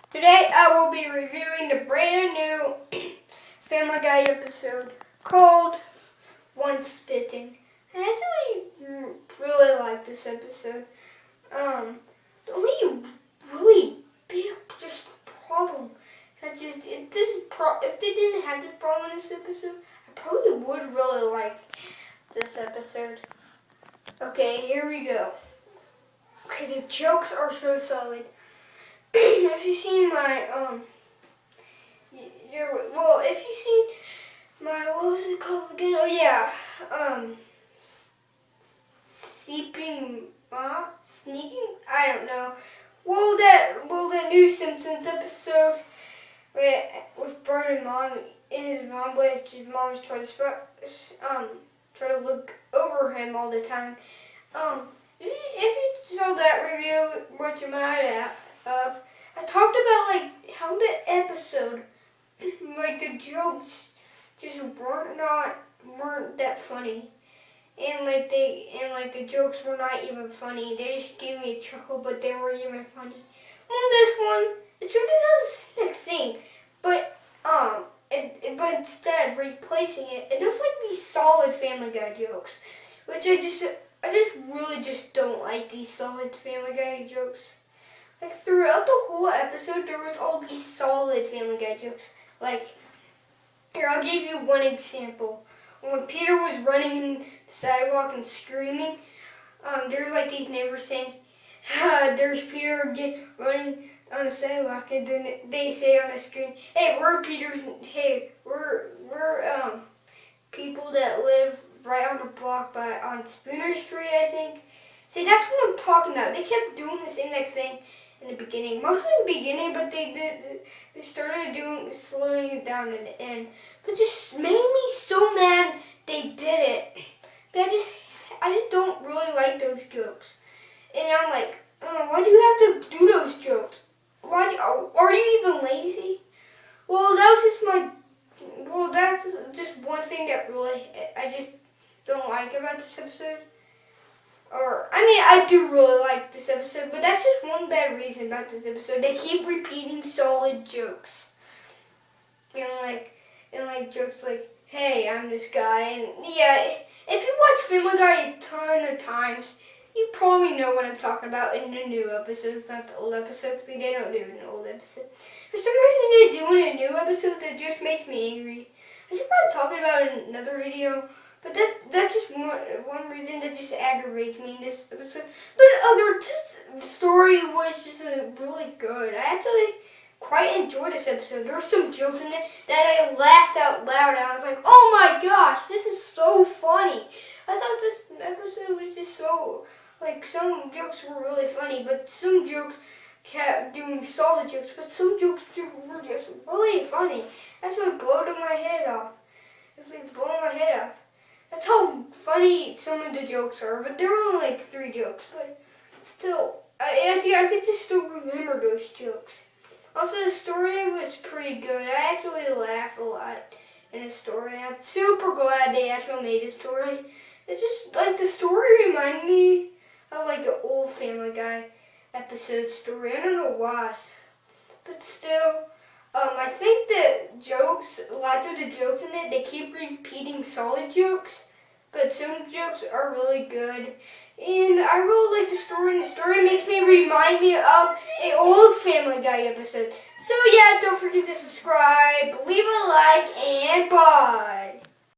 Today I will be reviewing the brand new Family Guy episode called Once Bitten. I actually really like this episode. The only really big problem that if they didn't have this problem in this episode, I probably would really like this episode. Okay, here we go. Okay, the jokes are so solid. If you've seen my if you've seen my, what was it called again? Oh yeah, sneaking. I don't know. That new Simpsons episode with Bert and Mom and his mom, but his mom's trying to look over him all the time. If you saw that review, what you might have. I talked about how the episode, the jokes just weren't that funny, and the jokes were not even funny. They just gave me a chuckle, but they weren't even funny. This one, it sort of does the same thing, but instead replacing it, it does these solid Family Guy jokes, which I just really don't like these solid Family Guy jokes. Throughout the whole episode, there was all these solid Family Guy jokes. Here, I'll give you one example. When Peter was running in the sidewalk and screaming, there were these neighbors saying, there's Peter running on the sidewalk, and then they say on the screen, hey, we're people that live right on the block on Spooner Street, I think. See, that's what I'm talking about. They kept doing the same thing in the beginning, mostly in the beginning, but they started slowing it down in the end. But just made me so mad they did it. But I just don't really like those jokes. And I'm like, why do you have to do those jokes? Are you even lazy? Well, that's just one thing that really I just don't like about this episode. I do really like this episode, but that's just one bad reason about this episode. They keep repeating solid jokes. And jokes like, hey, I'm this guy. And yeah, if you watch Family Guy a ton of times, you probably know what I'm talking about in the new episodes, not the old episodes, but they don't do it in the old episodes. For some reason they do it in a new episode that just makes me angry. I should probably talk about it in another video. But that's just one reason that just aggravates me in this episode. But the story was just really good. I actually quite enjoyed this episode. There were some jokes in it that I laughed out loud at. I was like, oh my gosh, this is so funny. I thought this episode was just so, some jokes were really funny, but some jokes kept doing solid jokes, but some jokes were just really funny. That's what blew my head off. It's blowing my head off. That's how funny some of the jokes are, but there were only 3 jokes, but still, I could just still remember those jokes. Also, the story was pretty good. I actually laughed a lot in the story. I'm super glad they actually made the story. It just, the story reminded me of, the old Family Guy episode story. I don't know why, but still, I think lots of the jokes in it, they keep repeating solid jokes, but some jokes are really good. And I really like the story, and the story remind me of an old Family Guy episode. So yeah, don't forget to subscribe, leave a like, and bye.